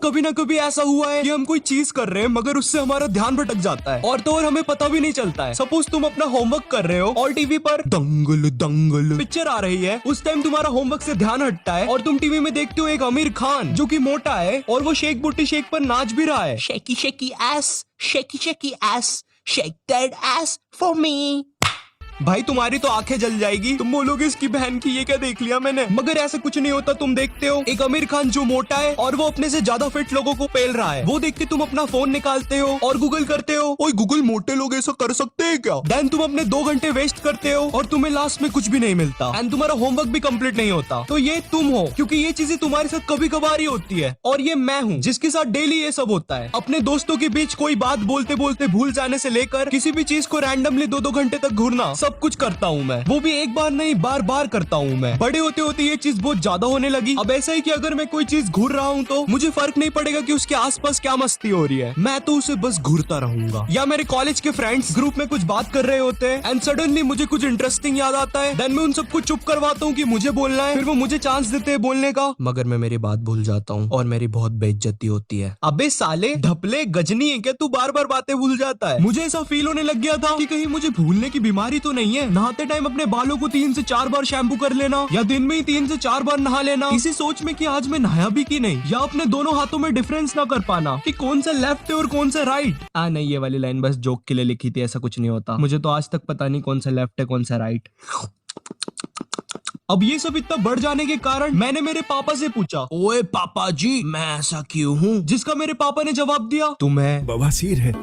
कभी ना कभी ऐसा हुआ है कि हम कोई चीज कर रहे हैं मगर उससे हमारा ध्यान भटक जाता है और तो और हमें पता भी नहीं चलता है। सपोज तुम अपना होमवर्क कर रहे हो और टीवी पर दंगल दंगल पिक्चर आ रही है, उस टाइम तुम्हारा होमवर्क से ध्यान हटता है और तुम टीवी में देखते हो एक आमिर खान जो कि मोटा है और वो शेक बुट्टी शेक पर नाच भी रहा है। Shaky, shaky ass, shaky ass, shake that ass for me. भाई तुम्हारी तो आंखें जल जाएगी, तुम बोलोगे इसकी बहन की ये क्या देख लिया मैंने, मगर ऐसा कुछ नहीं होता। तुम देखते हो एक आमिर खान जो मोटा है और वो अपने से ज्यादा फिट लोगों को पेल रहा है, वो देख के तुम अपना फोन निकालते हो और गूगल करते हो, ओए गूगल मोटे लोग ऐसा कर सकते हैं क्या। देन तुम अपने 2 घंटे वेस्ट करते हो और तुम्हें लास्ट में कुछ भी नहीं मिलता एंड तुम्हारा होमवर्क भी कंप्लीट नहीं होता। तो ये तुम हो, क्योंकि ये चीजें तुम्हारे साथ कभी कभार ही होती है। और ये मैं हूँ जिसके साथ डेली ये सब होता है। अपने दोस्तों के बीच कोई बात बोलते बोलते भूल जाने से लेकर किसी भी चीज को रैंडमली 2-2 घंटे तक घूरना, सब कुछ करता हूँ मैं, वो भी एक बार नहीं बार बार करता हूँ मैं। बड़े होते होते ये चीज बहुत ज्यादा होने लगी। अब ऐसा है कि अगर मैं कोई चीज घूर रहा हूँ तो मुझे फर्क नहीं पड़ेगा कि उसके आसपास क्या मस्ती हो रही है, मैं तो उसे बस घूरता रहूंगा। या मेरे कॉलेज के फ्रेंड्स ग्रुप में कुछ बात कर रहे होते हैं एंड सडनली मुझे कुछ इंटरेस्टिंग याद आता है, देन मैं उन सबको चुप करवाता हूँ कि मुझे बोलना है, फिर वो मुझे चांस देते हैं बोलने का, मगर मैं मेरी बात भूल जाता हूँ और मेरी बहुत बेइज्जती होती है। अबे साले ढपले गजनी है क्या तू, बार बार बातें भूल जाता है। मुझे ऐसा फील होने लग गया था कि कहीं मुझे भूलने की बीमारी तो नहीं है। नहाते टाइम अपने बालों को 3 से 4 बार शैम्पू कर लेना या दिन में ही 3 से 4 बार नहा लेना, इसी सोच में कि आज मैं नहाया भी कि नहीं, या अपने दोनों हाथों में डिफरेंस ना कर पाना कि कौन सा लेफ्ट है और कौन सा राइट। नहीं, ये वाली लाइन बस जोक के लिए लिखी थी, ऐसा कुछ नहीं होता। मुझे तो आज तक पता नहीं कौन सा लेफ्ट है कौन सा राइट। अब ये सब इतना बढ़ जाने के कारण मैंने मेरे पापा से पूछा, ओए पापा जी मैं ऐसा क्यों हूँ, जिसका मेरे पापा ने जवाब दिया, तुम्हें बवासीर है।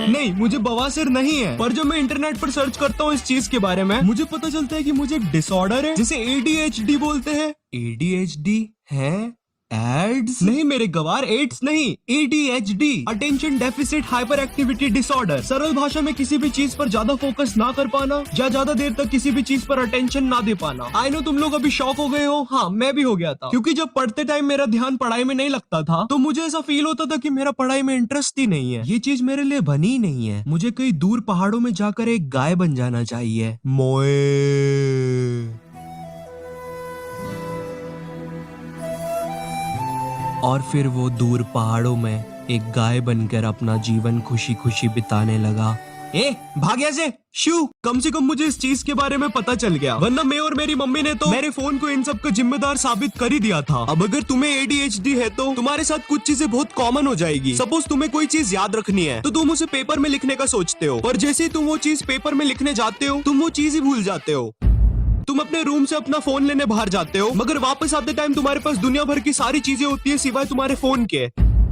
नहीं, मुझे बवासीर नहीं है, पर जब मैं इंटरनेट पर सर्च करता हूँ इस चीज के बारे में, मुझे पता चलता है कि मुझे एक डिसऑर्डर है जिसे ADHD बोलते हैं। ADHD है? एड्स नहीं मेरे गवार, एड्स नहीं, ADHD attention deficit hyper activity disorder. सरल भाषा में किसी भी चीज पर ज्यादा फोकस ना कर पाना या ज्यादा देर तक किसी भी चीज पर अटेंशन ना दे पाना। आई नो तुम लोग अभी शॉक हो गए हो, हाँ मैं भी हो गया था, क्योंकि जब पढ़ते टाइम मेरा ध्यान पढ़ाई में नहीं लगता था तो मुझे ऐसा फील होता था कि मेरा पढ़ाई में इंटरेस्ट ही नहीं है, ये चीज मेरे लिए बनी ही नहीं है। मुझे कहीं दूर पहाड़ों में जाकर एक गाय बन जाना चाहिए, मोए। और फिर वो दूर पहाड़ों में एक गाय बनकर अपना जीवन खुशी खुशी बिताने लगा। भाग ऐसे शू, कम से कम मुझे इस चीज के बारे में पता चल गया, वरना मैं और मेरी मम्मी ने तो मेरे फोन को इन सब का जिम्मेदार साबित कर ही दिया था। अब अगर तुम्हें ADHD है तो तुम्हारे साथ कुछ चीजें बहुत कॉमन हो जाएगी। सपोज तुम्हें कोई चीज याद रखनी है तो तुम उसे पेपर में लिखने का सोचते हो, पर जैसे ही तुम वो चीज पेपर में लिखने जाते हो तुम वो चीज ही भूल जाते हो। तुम अपने रूम से अपना फोन लेने बाहर जाते हो, मगर वापस आते टाइम तुम्हारे पास दुनिया भर की सारी चीजें होती है सिवाय तुम्हारे फोन के।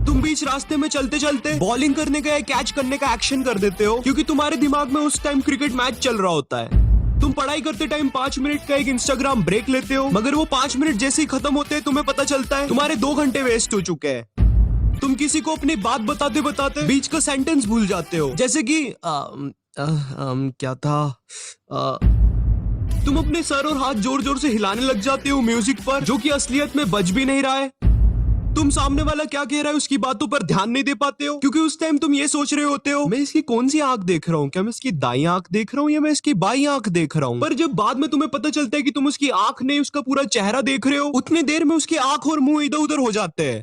तुम बीच रास्ते में चलते चलते बॉलिंग करने का या कैच करने का एक्शन कर देते हो, क्योंकि तुम्हारे दिमाग में उस टाइम क्रिकेट मैच चल रहा होता है। तुम पढ़ाई करते टाइम 5 मिनट का एक इंस्टाग्राम ब्रेक लेते हो, मगर वो 5 मिनट जैसे ही खत्म होते हैं तुम्हें पता चलता है तुम्हारे 2 घंटे वेस्ट हो चुके हैं। तुम किसी को अपनी बात बताते बताते बीच का सेंटेंस भूल जाते हो, जैसे कि क्या था, तुम अपने सर और हाथ जोर जोर से हिलाने लग जाते हो म्यूजिक पर, जो कि असलियत में बज भी नहीं रहा है। तुम सामने वाला क्या कह रहा है उसकी बातों पर ध्यान नहीं दे पाते हो, क्योंकि उस टाइम तुम ये सोच रहे होते हो मैं इसकी कौन सी आंख देख रहा हूँ, क्या मैं इसकी दाई आंख देख रहा हूँ या मैं इसकी बाई आंख देख रहा हूँ। पर जब बाद में तुम्हें पता चलता है कि तुम उसकी आंख नहीं उसका पूरा चेहरा देख रहे हो, उतनी देर में उसकी आंख और मुंह इधर उधर हो जाते हैं।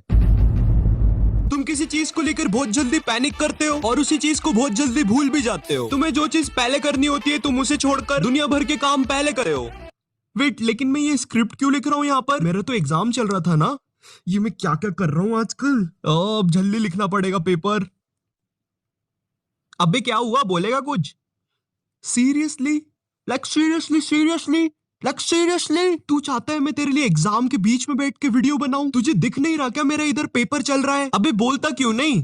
तुम किसी चीज को लेकर बहुत जल्दी पैनिक करते हो और उसी चीज को बहुत जल्दी भूल भी जाते हो। तुम्हें जो चीज पहले करनी होती है तुम उसे छोड़कर दुनिया भर के काम पहले करे हो। वेट, लेकिन मैं ये स्क्रिप्ट क्यों लिख रहा हूँ यहाँ पर, मेरा तो एग्जाम चल रहा था ना, ये मैं क्या क्या कर रहा हूँ आजकल। अब जल्दी लिखना पड़ेगा पेपर। अबे क्या हुआ, बोलेगा कुछ? Seriously, like seriously like seriously तू चाहता है मैं तेरे लिए एग्जाम के बीच में बैठ के वीडियो बनाऊं? तुझे दिख नहीं रहा क्या मेरा इधर पेपर चल रहा है? अबे बोलता क्यों नहीं?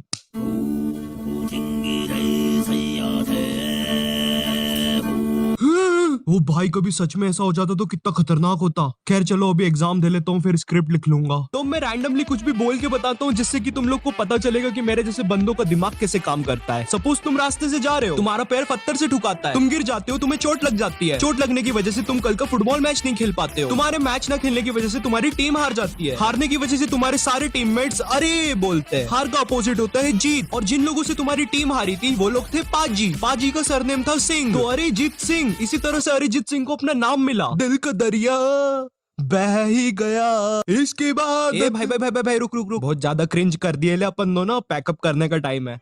ओ भाई, कभी सच में ऐसा हो जाता तो कितना खतरनाक होता। खैर चलो अभी एग्जाम दे लेता हूँ, फिर स्क्रिप्ट लिख लूंगा। तो मैं रैंडमली कुछ भी बोल के बताता हूँ जिससे कि तुम लोग को पता चलेगा कि मेरे जैसे बंदों का दिमाग कैसे काम करता है। सपोज तुम रास्ते से जा रहे हो, तुम्हारा पैर पत्थर से ठुकाता है, तुम गिर जाते हो, तुम्हें चोट लग जाती है। चोट लगने की वजह से तुम कल का फुटबॉल मैच नहीं खेल पाते हो। तुम्हारे मैच न खेलने की वजह से तुम्हारी टीम हार जाती है। हारने की वजह से तुम्हारे सारे टीममेट्स अरे बोलते हैं। हार का अपोजिट होता है जीत। और जिन लोगों से तुम्हारी टीम हारी थी वो लोग थे पाजी। पाजी का सरनेम था सिंह, तो अरिजीत सिंह। इसी तरह से अरिजीत सिंह को अपना नाम मिला। दिल का दरिया बह ही गया इसके बाद। ए भाई भाई भाई भाई, रुक रुक रुक, बहुत ज्यादा क्रिंज कर दिए ले अपन दोनों। पैकअप करने का टाइम है।